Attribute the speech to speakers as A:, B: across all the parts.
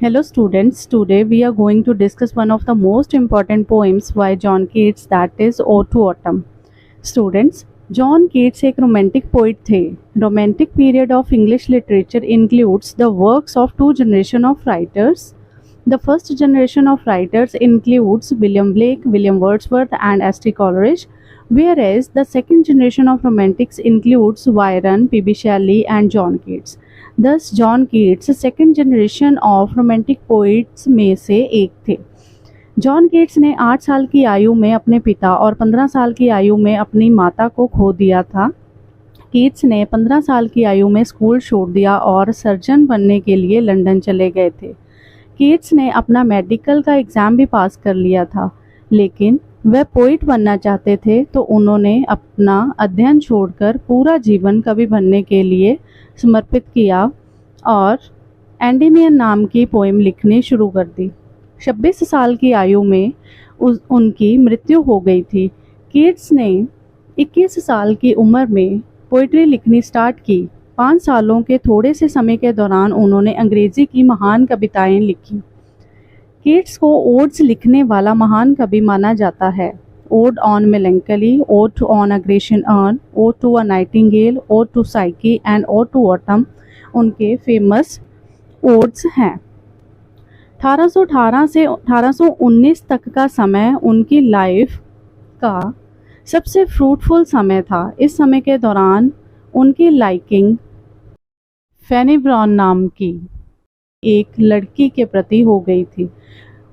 A: Hello students, today we are going to discuss one of the most important poems by John Keats, that is Ode to Autumn. Students, John Keats एक romantic poet थे. Romantic period of English literature includes the works of two generation of writers. The first generation of writers includes William Blake, William Wordsworth and S.T. Coleridge, whereas the second generation of romantics includes Byron, P.B. Shelley and John Keats. Thus John Keats second generation of romantic poets में से एक थे. John केट्स ने 8 साल की आयु में अपने पिता और 15 साल की आयु में अपनी माता को खो दिया था. केट्स ने 15 साल की आयु में स्कूल छोड़ दिया और सर्जन बनने के लिए लंदन चले गए थे. केट्स ने अपना मेडिकल का एग्ज़ाम भी पास कर लिया था, लेकिन वह पोइट बनना चाहते थे, तो उन्होंने अपना अध्ययन छोड़कर पूरा जीवन कवि बनने के लिए समर्पित किया और एंडेमियन नाम की पोएम लिखनी शुरू कर दी. 26 साल की आयु में उनकी मृत्यु हो गई थी. केट्स ने 21 साल की उम्र में पोइट्री लिखनी स्टार्ट की. 5 सालों के थोड़े से समय के दौरान उन्होंने अंग्रेजी की महान कविताएं लिखी. केट्स को ओड्स लिखने वाला महान कवि माना जाता है. Ode on Melancholy, Ode on a Grecian Urn, Ode to a Nightingale, Ode to Psyche and Ode to Autumn उनके फेमस ओड्स हैं. 1818 से 1819 तक का समय उनकी लाइफ का सबसे फ्रूटफुल समय था. इस समय के दौरान उनकी लाइकिंग फैनी ब्राउन नाम की एक लड़की के प्रति हो गई थी.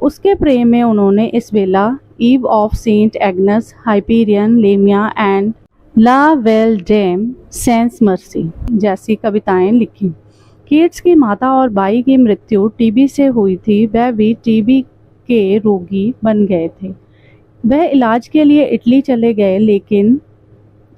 A: उसके प्रेम में उन्होंने Isabella, Eve of Saint Agnes, Hyperion, Lamia and La Belle Dame sans Merci जैसी कविताएं लिखी. केट्स की माता और भाई की मृत्यु टीबी से हुई थी. वह भी टीबी के रोगी बन गए थे. वह इलाज के लिए इटली चले गए, लेकिन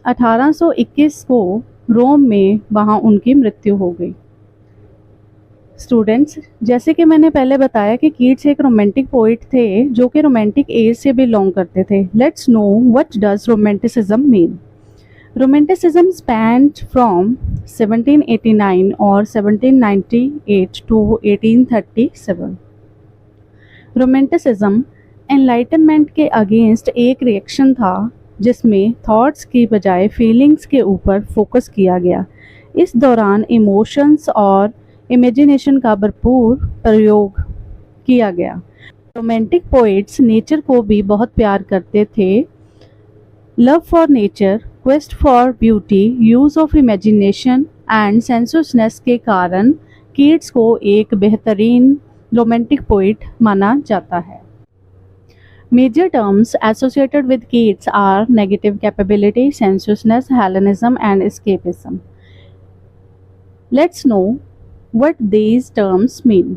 A: 1821 को रोम में वहां उनकी मृत्यु हो गई. स्टूडेंट्स, जैसे कि मैंने पहले बताया कि कीट्स एक रोमांटिक पोइट थे जो कि रोमांटिक एज से बिलोंग करते थे. Let's know what does romanticism mean. Romanticism spend from 1789 और 1798 टू 1837. रोमांटिसिज्म एनलाइटनमेंट के अगेंस्ट एक रिएक्शन था, जिसमें थॉट्स की बजाय फीलिंग्स के ऊपर फोकस किया गया. इस दौरान इमोशंस और इमेजिनेशन का भरपूर प्रयोग किया गया. रोमांटिक पोइट्स नेचर को भी बहुत प्यार करते थे. Love for nature, quest for beauty, use of imagination and sensuousness के कारण कीट्स को एक बेहतरीन रोमांटिक पोइट माना जाता है. Major terms associated with Keats are negative capability, sensuousness, Hellenism and escapism. Let's know what these terms mean.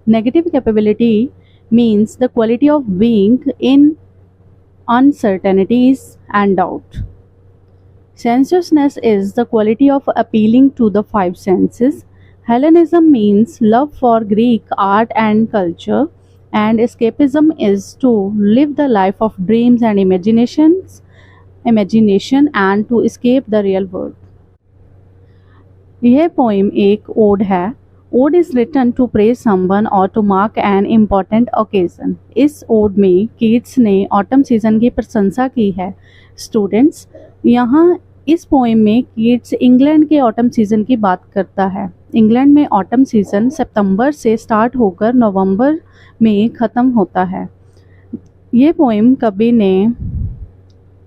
A: Negative capability means the quality of being in uncertainties and doubt. Sensuousness is the quality of appealing to the five senses. Hellenism means love for Greek art and culture, and escapism is to live the life of dreams and imagination and to escape the real world. यह poem एक ode है. Ode is written to praise someone और to mark an important occasion. इस ode में Keats ने autumn season की प्रशंसा की है. स्टूडेंट्स, यहाँ इस पोइम में कीट्स इंग्लैंड के ऑटम सीजन की बात करता है. इंग्लैंड में ऑटम सीजन सितंबर से स्टार्ट होकर नवंबर में ख़त्म होता है. ये पोइम कवि ने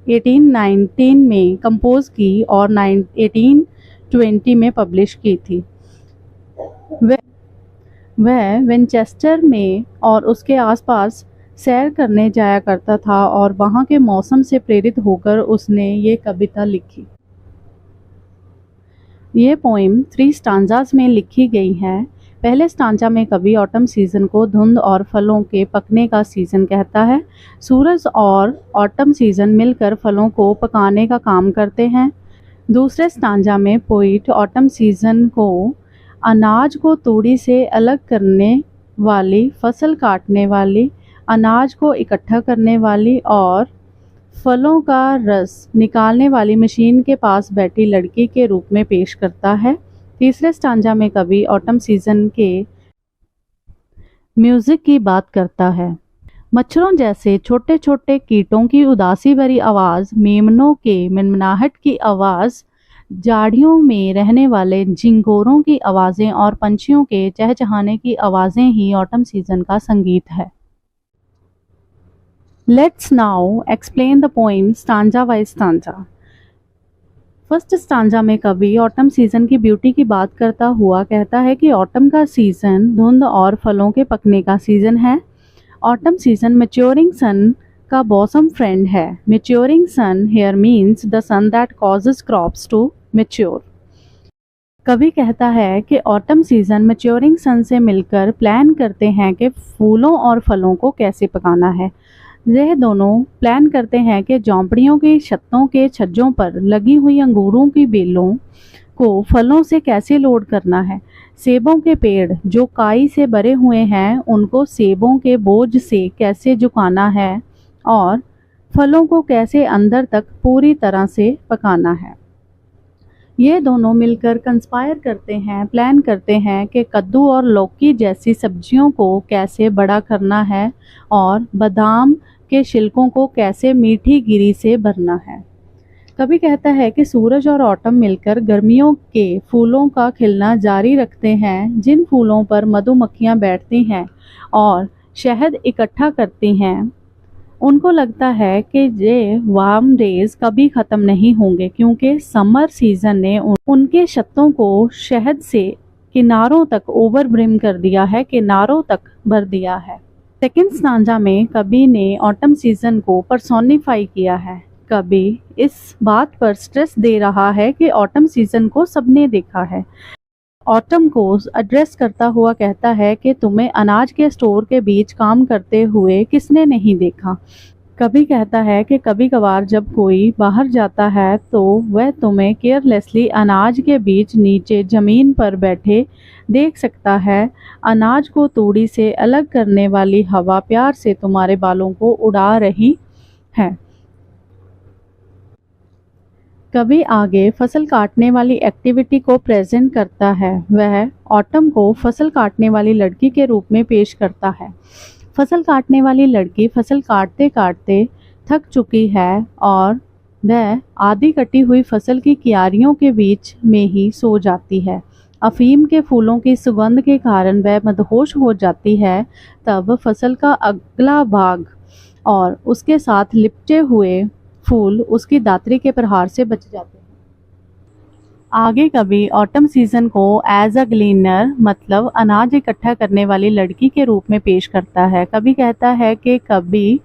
A: 1819 में कंपोज की और 1820 में पब्लिश की थी. वह विंचेस्टर में और उसके आसपास सैर करने जाया करता था और वहाँ के मौसम से प्रेरित होकर उसने ये कविता लिखी. ये पोइम 3 स्टांजास में लिखी गई है. पहले स्टांजा में कवि ऑटम सीजन को धुंध और फलों के पकने का सीजन कहता है. सूरज और ऑटम सीजन मिलकर फलों को पकाने का काम करते हैं. दूसरे स्टांजा में पोइट ऑटम सीजन को अनाज को तूड़ी से अलग करने वाली, फसल काटने वाली, अनाज को इकट्ठा करने वाली और फलों का रस निकालने वाली मशीन के पास बैठी लड़की के रूप में पेश करता है. तीसरे स्टांजा में कवि ऑटम सीजन के म्यूजिक की बात करता है। मच्छरों जैसे छोटे छोटे कीटों की उदासी भरी आवाज़, मेमनों के मिनमिनाहट की आवाज़, झाड़ियों में रहने वाले झिंगोरों की आवाज़ें और पंछियों के चहचहाने की आवाज़ें ही ऑटम सीजन का संगीत है। Let's now explain the poem stanza by stanza. First stanza में कवि ऑटम सीजन की ब्यूटी की बात करता हुआ कहता है कि ऑटम का सीजन धुंध और फलों के पकने का सीजन है। ऑटम सीजन मैच्योरिंग सन का बॉसम फ्रेंड है। Maturing sun here means the sun that causes crops to mature. कवि कहता है कि ऑटम सीजन मैच्योरिंग सन से मिलकर प्लान करते हैं कि फूलों और फलों को कैसे पकाना है। यह दोनों प्लान करते हैं कि झोंपड़ियों की छतों के छज्जों पर लगी हुई अंगूरों की बेलों को फलों से कैसे लोड करना है। सेबों के पेड़ जो काई से भरे हुए हैं उनको सेबों के बोझ से कैसे झुकाना है और फलों को कैसे अंदर तक पूरी तरह से पकाना है। ये दोनों मिलकर कंस्पायर करते हैं, प्लान करते हैं कि कद्दू और लौकी जैसी सब्जियों को कैसे बड़ा करना है और बादाम के छिलकों को कैसे मीठी गिरी से भरना है। कभी कहता है कि सूरज और ऑटम मिलकर गर्मियों के फूलों का खिलना जारी रखते हैं, जिन फूलों पर मधुमक्खियां बैठती हैं और शहद इकट्ठा करती हैं। उनको लगता है कि ये वार्म डेज कभी ख़त्म नहीं होंगे क्योंकि समर सीजन ने उनके छत्तों को शहद से किनारों तक ओवर ब्रिम कर दिया है, किनारों तक भर दिया है। सेकेंड स्टांजा में कवि ने ऑटम सीजन को पर्सोनिफाई किया है। कवि इस बात पर स्ट्रेस दे रहा है कि ऑटम सीजन को सबने देखा है। ऑटम को एड्रेस करता हुआ कहता है कि तुम्हें अनाज के स्टोर के बीच काम करते हुए किसने नहीं देखा। कभी कहता है कि कभी कभार जब कोई बाहर जाता है तो वह तुम्हें केयरलेसली अनाज के बीच नीचे ज़मीन पर बैठे देख सकता है। अनाज को तूड़ी से अलग करने वाली हवा प्यार से तुम्हारे बालों को उड़ा रही है। कभी आगे फसल काटने वाली एक्टिविटी को प्रेजेंट करता है। वह ऑटम को फसल काटने वाली लड़की के रूप में पेश करता है। फसल काटने वाली लड़की फसल काटते काटते थक चुकी है और वह आधी कटी हुई फसल की क्यारियों के बीच में ही सो जाती है। अफीम के फूलों की सुगंध के कारण वह मदहोश हो जाती है। तब फसल का अगला भाग और उसके साथ लिपटे हुए फूल उसकी दातरी के प्रहार से बच जाते हैं। आगे कभी ऑटम सीजन को एज अ ग्लीनर मतलब अनाज इकट्ठा करने वाली लड़की के रूप में पेश करता है। कभी कहता है कि कभी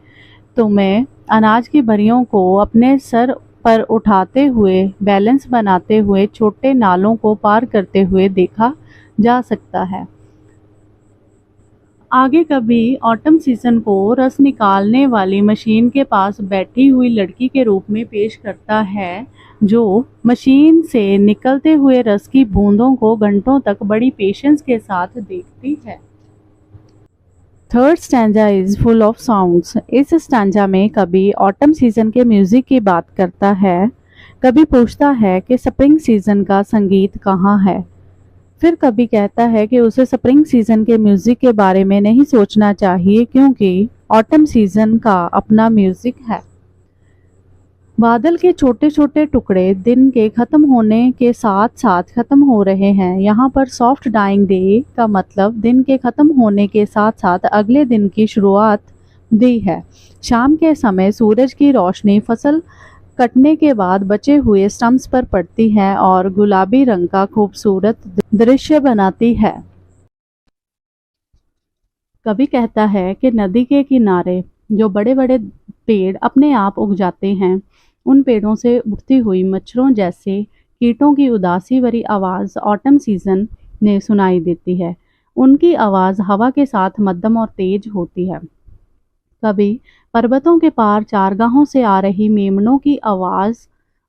A: तुम्हें अनाज की भरियों को अपने सर पर उठाते हुए बैलेंस बनाते हुए छोटे नालों को पार करते हुए देखा जा सकता है। आगे कभी ऑटम सीजन को रस निकालने वाली मशीन के पास बैठी हुई लड़की के रूप में पेश करता है, जो मशीन से निकलते हुए रस की बूंदों को घंटों तक बड़ी पेशेंस के साथ देखती है। Third stanza is full of sounds. इस स्टैंजा में कभी ऑटम सीजन के म्यूजिक की बात करता है। कभी पूछता है कि स्प्रिंग सीजन का संगीत कहाँ है। फिर कभी कहता है कि उसे स्प्रिंग सीजन के म्यूजिक के बारे में नहीं सोचना चाहिए क्योंकि ऑटम सीजन का अपना म्यूजिक है। बादल के छोटे छोटे टुकड़े दिन के खत्म होने के साथ साथ खत्म हो रहे हैं। यहाँ पर सॉफ्ट डाइंग डे का मतलब दिन के खत्म होने के साथ साथ अगले दिन की शुरुआत दी है। शाम के समय सूरज की रोशनी फसल कटने के बाद बचे हुए स्टम्प्स पर पड़ती है और गुलाबी रंग का खूबसूरत दृश्य बनाती है। कभी कहता है कि नदी के किनारे जो बड़े बड़े पेड़ अपने आप उग जाते हैं, उन पेड़ों से उठती हुई मच्छरों जैसे कीटों की उदासी भरी आवाज़ ऑटम सीजन में सुनाई देती है। उनकी आवाज़ हवा के साथ मध्यम और तेज होती है। कभी पर्वतों के पार चारगाहों से आ रही मेमनों की आवाज़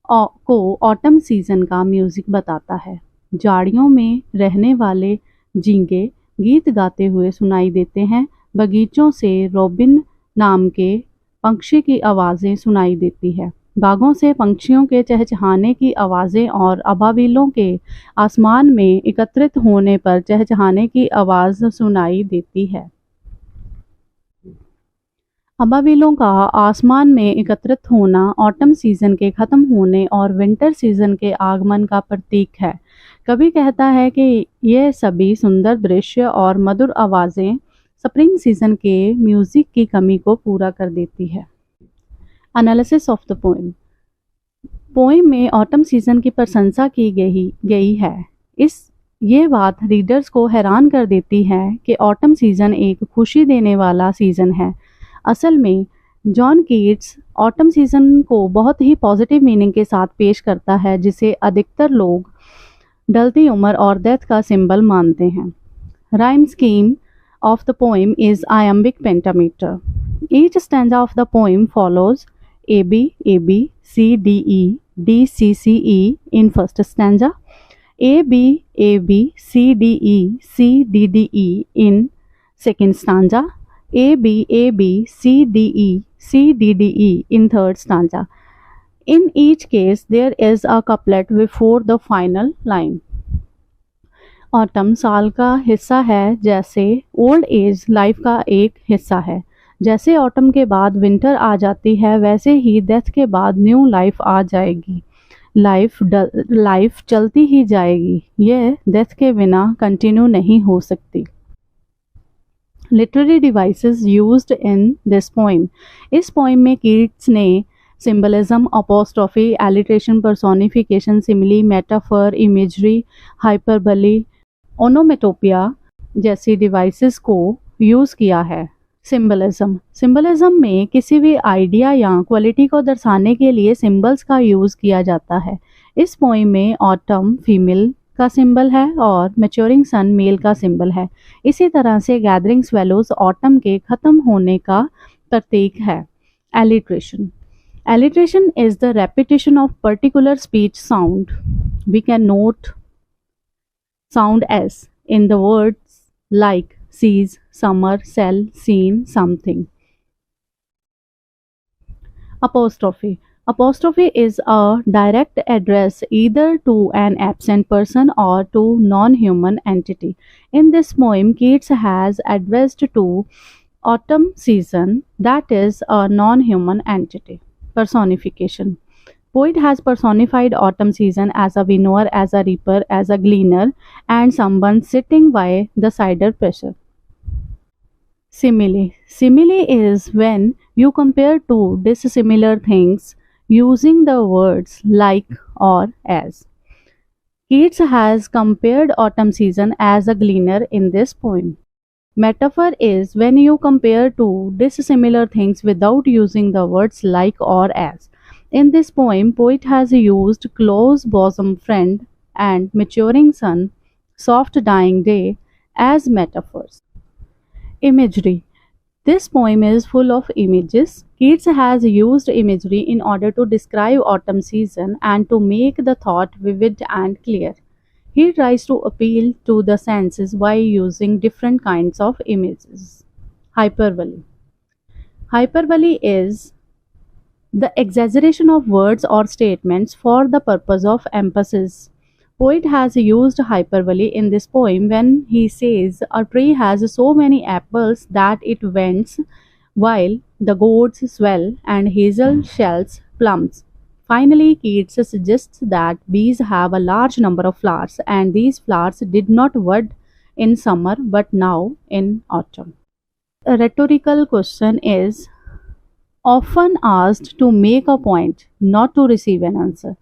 A: को ऑटम सीजन का म्यूजिक बताता है। झाड़ियों में रहने वाले झींगे गीत गाते हुए सुनाई देते हैं। बगीचों से रोबिन नाम के पक्षी की आवाज़ें सुनाई देती है। बागों से पंछियों के चहचहाने की आवाज़ें और अबाबिलों के आसमान में एकत्रित होने पर चहचहाने की आवाज़ सुनाई देती है। अबाबिलों का आसमान में एकत्रित होना ऑटम सीजन के खत्म होने और विंटर सीजन के आगमन का प्रतीक है। कवि कहता है कि यह सभी सुंदर दृश्य और मधुर आवाज़ें स्प्रिंग सीजन के म्यूजिक की कमी को पूरा कर देती है। Analysis of the poem. Poem में ऑटम सीजन की प्रशंसा की गई है। ये बात रीडर्स को हैरान कर देती है कि ऑटम सीजन एक खुशी देने वाला सीजन है। असल में जॉन कीट्स ऑटम सीजन को बहुत ही पॉजिटिव मीनिंग के साथ पेश करता है, जिसे अधिकतर लोग ढलती उम्र और डेथ का सिंबल मानते हैं। Rhyme scheme of the poem is iambic pentameter. Each stanza of the poem follows AB, AB, C, D, E, D, C, C, E in first stanza, AB, AB, C, D, E, C, D, D, E in second stanza, AB, AB, C, D, E, C, D, D, E in third stanza. In each case, there is a couplet before the final line. Autumn साल का हिस्सा है, जैसे old age life का एक हिस्सा है। जैसे ऑटम के बाद विंटर आ जाती है, वैसे ही डेथ के बाद न्यू लाइफ आ जाएगी। लाइफ चलती ही जाएगी, यह डेथ के बिना कंटिन्यू नहीं हो सकती। Literary devices used in this poem. इस पोइम में कीट्स ने symbolism, apostrophe, alliteration, personification, simile, metaphor, imagery, hyperbole, onomatopoeia जैसी डिवाइसेस को यूज़ किया है। सिंबलिज्म में किसी भी आइडिया या क्वालिटी को दर्शाने के लिए सिंबल्स का यूज़ किया जाता है। इस पोइम में ऑटम फीमेल का सिंबल है और मैच्योरिंग सन मेल का सिंबल है। इसी तरह से गैदरिंग स्वेलोज ऑटम के ख़त्म होने का प्रतीक है। Alliteration is the repetition of particular speech sound. We can note sound s in the words like sees, summer, sell, seen, something. Apostrophe is a direct address either to an absent person or to non-human entity. In this poem, Keats has addressed to autumn season, that is a non-human entity. Personification. Poet has personified autumn season as a winnower, as a reaper, as a gleaner, and someone sitting by the cider pressure. Simile is when you compare two dissimilar things using the words like or as. Keats has compared autumn season as a gleaner in this poem. Metaphor is when you compare two dissimilar things without using the words like or as. In this poem, poet has used close bosom friend and maturing sun, soft dying day as metaphors. Imagery. This poem is full of images. Keats has used imagery in order to describe autumn season and to make the thought vivid and clear. He tries to appeal to the senses by using different kinds of images. Hyperbole. Hyperbole is the exaggeration of words or statements for the purpose of emphasis. Poet has used hyperbole in this poem when he says a tree has so many apples that it vents while the gourds swell and hazel shells plums. Finally, Keats suggests that bees have a large number of flowers, and these flowers did not bud in summer but now in autumn. A rhetorical question is often asked to make a point, not to receive an answer.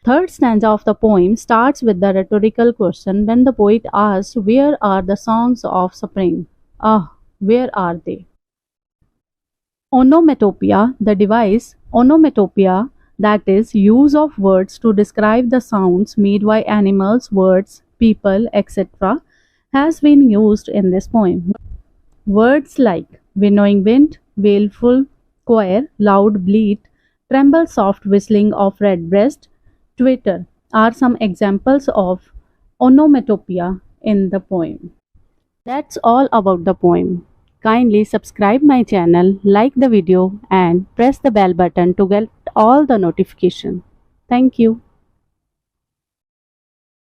A: Third stanza of the poem starts with the rhetorical question when the poet asks, "Where are the songs of spring? Ah, where are they?" Onomatopoeia, the device, onomatopoeia, that is, use of words to describe the sounds made by animals, birds, people, etc., has been used in this poem. Words like winnowing wind, wailful choir, loud bleat, tremble soft whistling of redbreast, twitter are some examples of onomatopoeia in the poem. That's all about the poem. Kindly subscribe my channel, like the video and press the bell button to get all the notification. Thank you.